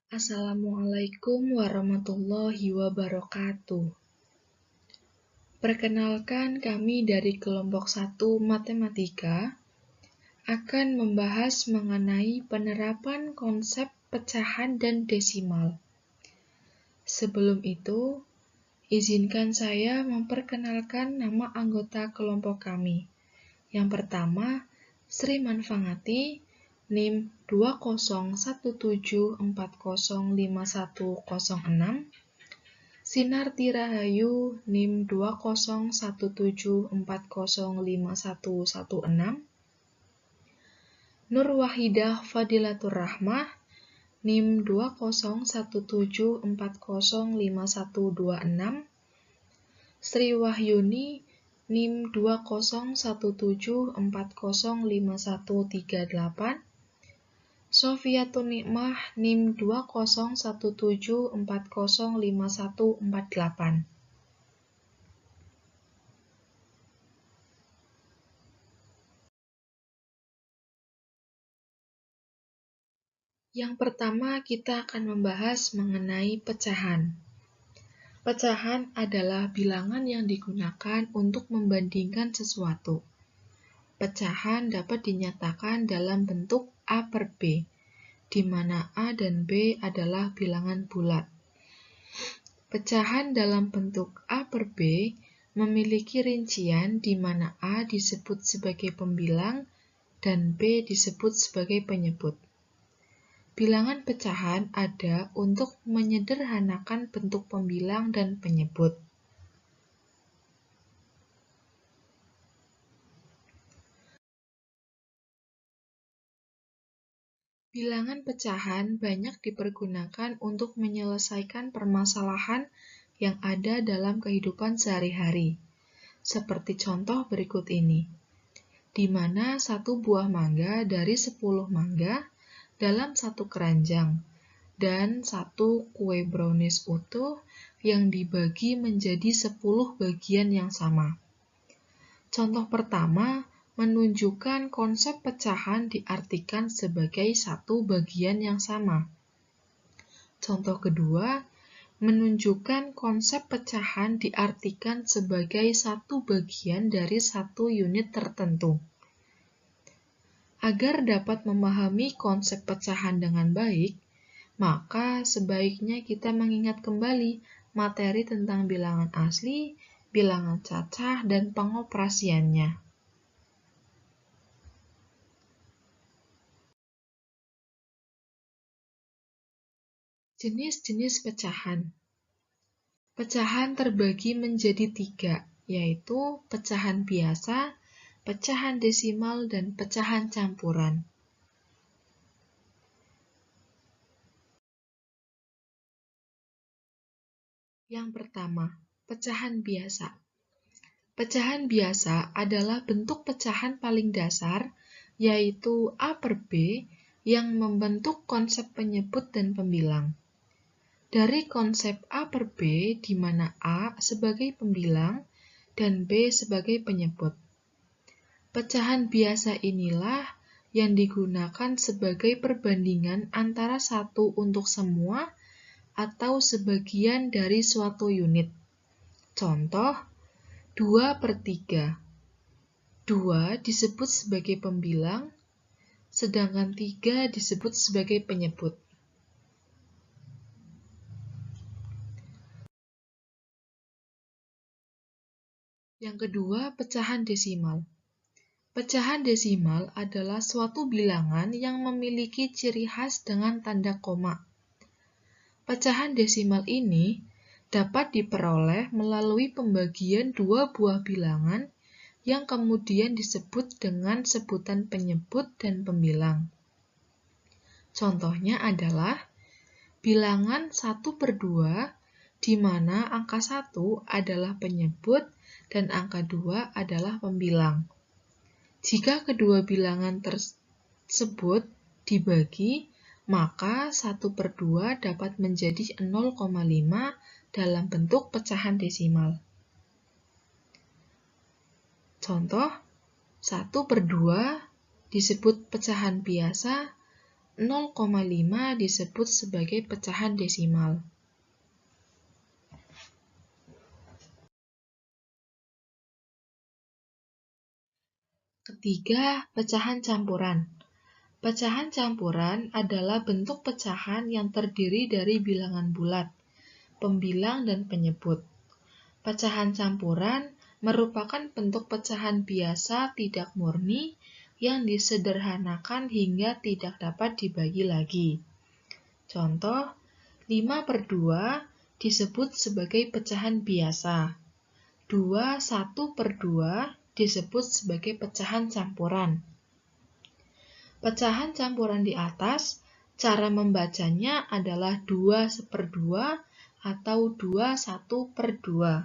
Assalamualaikum warahmatullahi wabarakatuh. Perkenalkan, kami dari kelompok 1 Matematika akan membahas mengenai penerapan konsep pecahan dan desimal. Sebelum itu, izinkan saya memperkenalkan nama anggota kelompok kami. Yang pertama, Sri Manfangati, NIM 20174051006, Sinarti Rahayu, NIM 20174051116, Nur Wahidah Fadilatur Rahmah, NIM 20174051126, Sri Wahyuni, NIM 20174051138, Sofiatun Nikmah, NIM 20174051148. Yang pertama, kita akan membahas mengenai pecahan. Pecahan adalah bilangan yang digunakan untuk membandingkan sesuatu. Pecahan dapat dinyatakan dalam bentuk A per B, di mana A dan B adalah bilangan bulat. Pecahan dalam bentuk A per B memiliki rincian di mana A disebut sebagai pembilang dan B disebut sebagai penyebut. Bilangan pecahan ada untuk menyederhanakan bentuk pembilang dan penyebut. Bilangan pecahan banyak dipergunakan untuk menyelesaikan permasalahan yang ada dalam kehidupan sehari-hari. Seperti contoh berikut ini, di mana satu buah mangga dari 10 mangga dalam satu keranjang, dan satu kue brownies utuh yang dibagi menjadi 10 bagian yang sama. Contoh pertama menunjukkan konsep pecahan diartikan sebagai satu bagian yang sama. Contoh kedua menunjukkan konsep pecahan diartikan sebagai satu bagian dari satu unit tertentu. Agar dapat memahami konsep pecahan dengan baik, maka sebaiknya kita mengingat kembali materi tentang bilangan asli, bilangan cacah, dan pengoperasiannya. Jenis-jenis pecahan. Pecahan terbagi menjadi 3, yaitu pecahan biasa, pecahan desimal, dan pecahan campuran. Yang pertama, pecahan biasa. Pecahan biasa adalah bentuk pecahan paling dasar, yaitu A per B, yang membentuk konsep penyebut dan pembilang. Dari konsep A per B, di mana A sebagai pembilang dan B sebagai penyebut. Pecahan biasa inilah yang digunakan sebagai perbandingan antara satu untuk semua atau sebagian dari suatu unit. Contoh, 2 per 3. 2 disebut sebagai pembilang, sedangkan 3 disebut sebagai penyebut. Yang kedua, pecahan desimal. Pecahan desimal adalah suatu bilangan yang memiliki ciri khas dengan tanda koma. Pecahan desimal ini dapat diperoleh melalui pembagian dua buah bilangan yang kemudian disebut dengan sebutan penyebut dan pembilang. Contohnya adalah bilangan 1 per 2, di mana angka 1 adalah penyebut dan angka 2 adalah pembilang. Jika kedua bilangan tersebut dibagi, maka 1 per 2 dapat menjadi 0,5 dalam bentuk pecahan desimal. Contoh, 1 per 2 disebut pecahan biasa, 0,5 disebut sebagai pecahan desimal. Ketiga, pecahan campuran. Pecahan campuran adalah bentuk pecahan yang terdiri dari bilangan bulat, pembilang, dan penyebut. Pecahan campuran merupakan bentuk pecahan biasa tidak murni yang disederhanakan hingga tidak dapat dibagi lagi. Contoh, 5/2 disebut sebagai pecahan biasa. 2/1/2 disebut sebagai pecahan campuran. Pecahan campuran di atas, cara membacanya adalah 2/2 atau 2/1/2.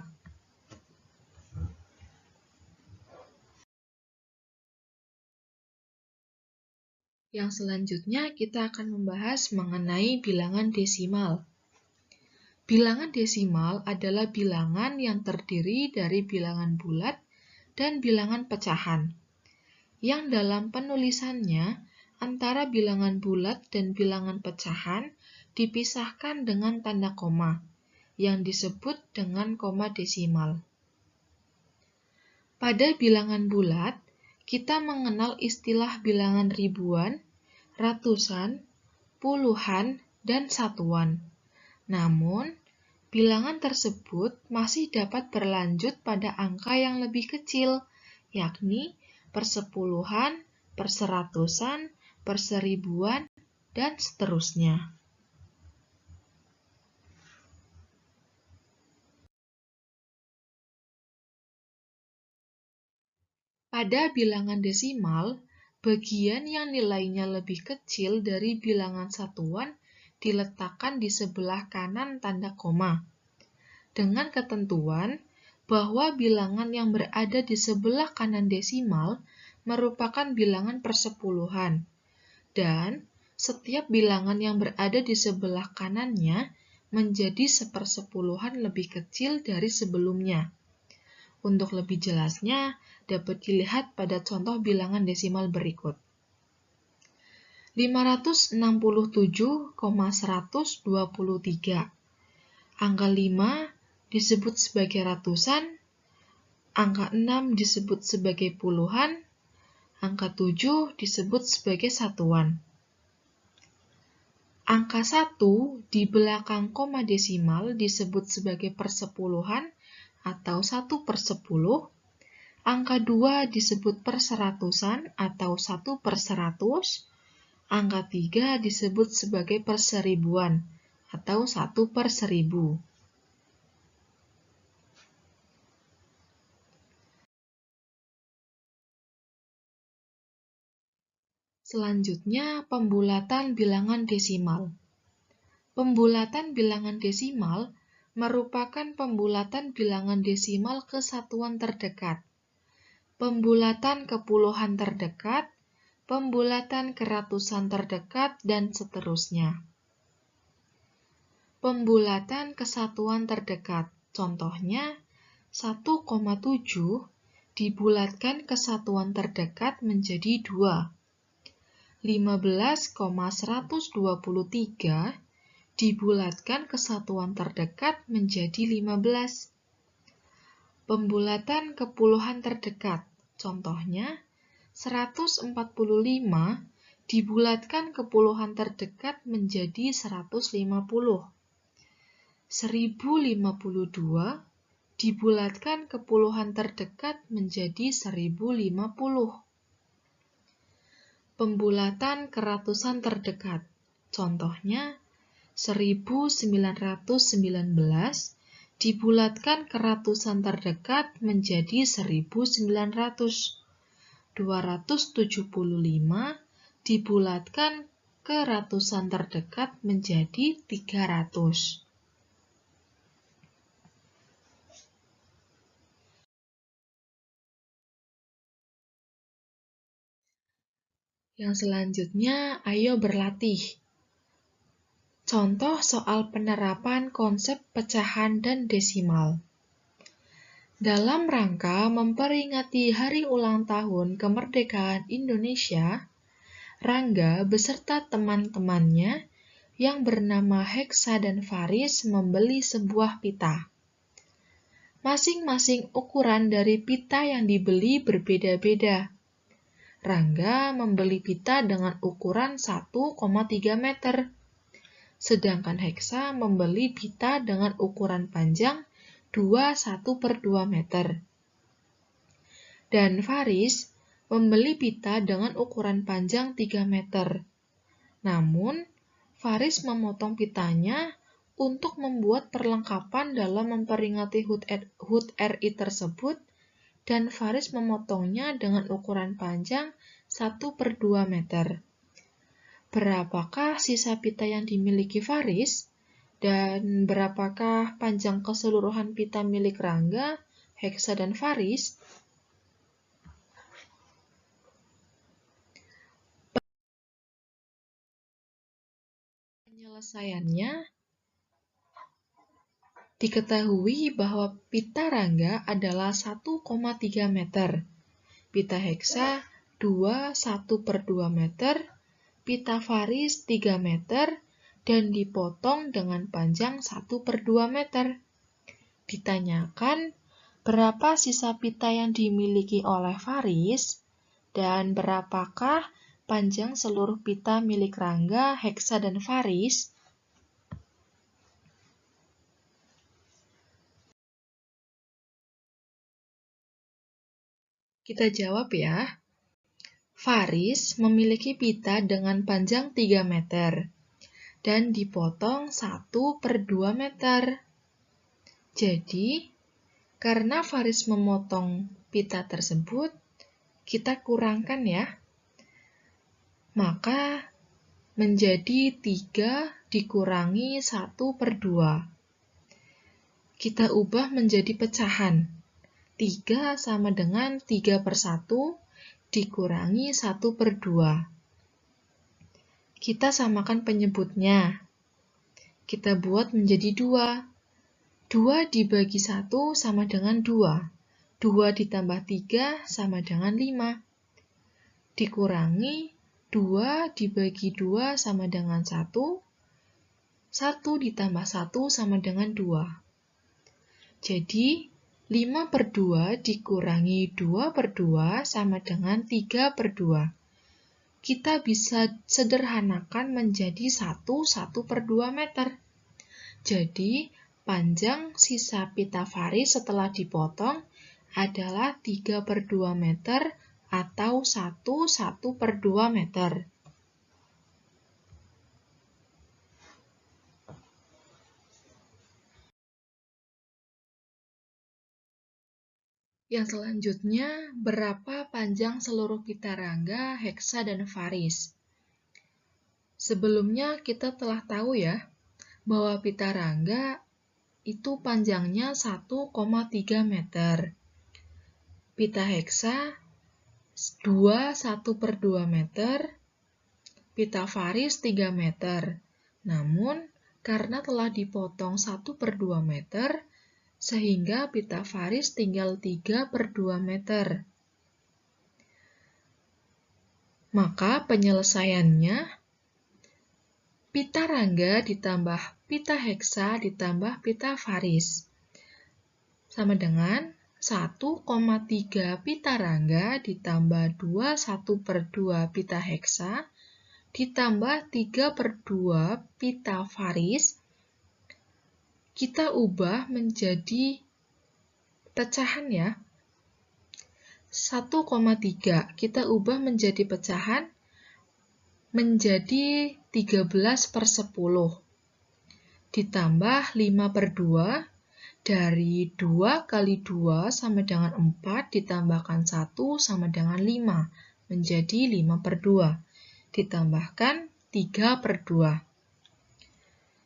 Yang selanjutnya kita akan membahas mengenai bilangan desimal. Bilangan desimal adalah bilangan yang terdiri dari bilangan bulat dan bilangan pecahan, yang dalam penulisannya antara bilangan bulat dan bilangan pecahan dipisahkan dengan tanda koma, yang disebut dengan koma desimal. Pada bilangan bulat, kita mengenal istilah bilangan ribuan, ratusan, puluhan, dan satuan. Namun, bilangan tersebut masih dapat berlanjut pada angka yang lebih kecil, yakni persepuluhan, perseratusan, perseribuan, dan seterusnya. Pada bilangan desimal, bagian yang nilainya lebih kecil dari bilangan satuan diletakkan di sebelah kanan tanda koma, dengan ketentuan bahwa bilangan yang berada di sebelah kanan desimal merupakan bilangan persepuluhan, dan setiap bilangan yang berada di sebelah kanannya menjadi sepersepuluhan lebih kecil dari sebelumnya. Untuk lebih jelasnya, dapat dilihat pada contoh bilangan desimal berikut. 567,123. Angka 5 disebut sebagai ratusan, angka 6 disebut sebagai puluhan, angka 7 disebut sebagai satuan. Angka 1 di belakang koma desimal disebut sebagai persepuluhan atau 1/10, angka 2 disebut perseratusan atau 1/100, angka 3 disebut sebagai perseribuan atau 1/1000. Selanjutnya, pembulatan bilangan desimal. Pembulatan bilangan desimal merupakan pembulatan bilangan desimal ke satuan terdekat, pembulatan ke puluhan terdekat, pembulatan ke ratusan terdekat, dan seterusnya. Pembulatan ke satuan terdekat, contohnya 1,7 dibulatkan ke satuan terdekat menjadi 2. 15,123 dibulatkan ke satuan terdekat menjadi 15. Pembulatan ke puluhan terdekat, contohnya 145 dibulatkan ke puluhan terdekat menjadi 150. 1052 dibulatkan ke puluhan terdekat menjadi 1050. Pembulatan ke ratusan terdekat, contohnya 1919 dibulatkan ke ratusan terdekat menjadi 1900. 275 dibulatkan ke ratusan terdekat menjadi 300. Yang selanjutnya, ayo berlatih. Contoh soal penerapan konsep pecahan dan desimal. Dalam rangka memperingati Hari Ulang Tahun Kemerdekaan Indonesia, Rangga beserta teman-temannya yang bernama Heksa dan Faris membeli sebuah pita. Masing-masing ukuran dari pita yang dibeli berbeda-beda. Rangga membeli pita dengan ukuran 1,3 meter, sedangkan Heksa membeli pita dengan ukuran panjang 1/2 meter. Dan Faris membeli pita dengan ukuran panjang 3 meter. Namun, Faris memotong pitanya untuk membuat perlengkapan dalam memperingati HUT RI tersebut, dan Faris memotongnya dengan ukuran panjang 1/2 meter. Berapakah sisa pita yang dimiliki Faris? Dan berapakah panjang keseluruhan pita milik Rangga, Heksa, dan Faris? Penyelesaiannya, diketahui bahwa pita Rangga adalah 1,3 meter, pita Heksa 1/2 meter, pita Faris 3 meter, dan dipotong dengan panjang 1/2 meter. Ditanyakan berapa sisa pita yang dimiliki oleh Faris, dan berapakah panjang seluruh pita milik Rangga, Heksa, dan Faris? Kita jawab ya. Faris memiliki pita dengan panjang 3 meter dan dipotong 1/2 meter. Jadi, karena Faris memotong pita tersebut, kita kurangkan ya. Maka menjadi 3 dikurangi 1/2. Kita ubah menjadi pecahan. 3 sama dengan 3/1 dikurangi 1/2. Kita samakan penyebutnya. Kita buat menjadi 2. 2 dibagi 1 sama dengan 2. 2 ditambah 3 sama dengan 5. Dikurangi 2 dibagi 2 sama dengan 1. 1 ditambah 1 sama dengan 2. Jadi, 5/2 dikurangi 2/2 sama dengan 3/2. Kita bisa sederhanakan menjadi 1/2 meter. Jadi, panjang sisa pita Faris setelah dipotong adalah 3/2 meter atau 1/2 meter. Yang selanjutnya, berapa panjang seluruh pita Rangga, Heksa, dan Faris? Sebelumnya kita telah tahu ya, bahwa pita Rangga itu panjangnya 1,3 meter. Pita Heksa 1/2 meter, pita Faris 3 meter. Namun, karena telah dipotong 1/2 meter, sehingga pita Faris tinggal 3/2 meter. Maka penyelesaiannya, pita Rangga ditambah pita Heksa ditambah pita Faris sama dengan 1,3 pita Rangga ditambah 1/2 pita Heksa ditambah 3/2 pita Faris. Kita ubah menjadi pecahan ya. 1,3 kita ubah menjadi pecahan menjadi 13/10 ditambah 5/2 dari 2 kali 2 sama dengan 4 ditambahkan 1 sama dengan 5 menjadi 5/2 ditambahkan 3/2.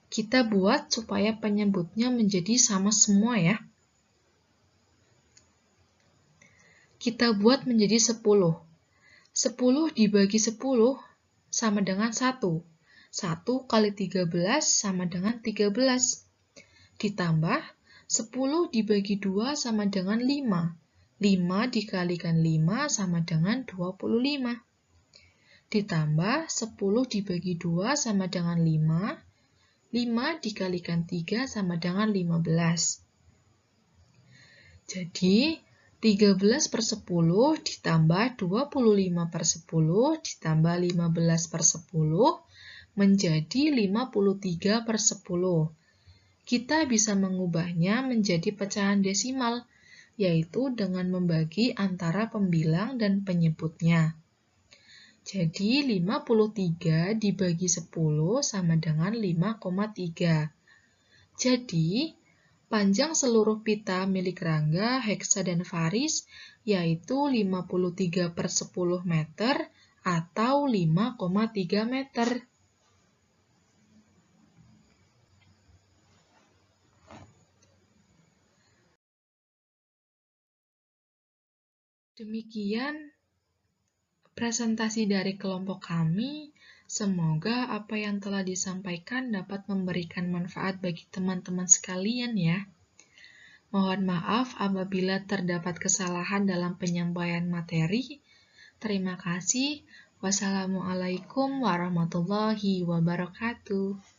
Kita buat supaya penyebutnya menjadi sama semua ya. Kita buat menjadi 10. 10 dibagi 10 sama dengan 1. 1 kali 13 sama dengan 13. Ditambah 10 dibagi 2 sama dengan 5. 5 dikalikan 5 sama dengan 25. ditambah 10 dibagi 2 sama dengan 5, 5 dikalikan 3 sama dengan 15. Jadi, 13/10 ditambah 25/10 ditambah 15/10 menjadi 53/10. Kita bisa mengubahnya menjadi pecahan desimal, yaitu dengan membagi antara pembilang dan penyebutnya. Jadi, 53 dibagi 10 sama dengan 5,3. Jadi, panjang seluruh pita milik Rangga, Heksa, dan Faris yaitu 53/10 meter atau 5,3 meter. Demikian presentasi dari kelompok kami. Semoga apa yang telah disampaikan dapat memberikan manfaat bagi teman-teman sekalian ya. Mohon maaf apabila terdapat kesalahan dalam penyampaian materi. Terima kasih. Wassalamualaikum warahmatullahi wabarakatuh.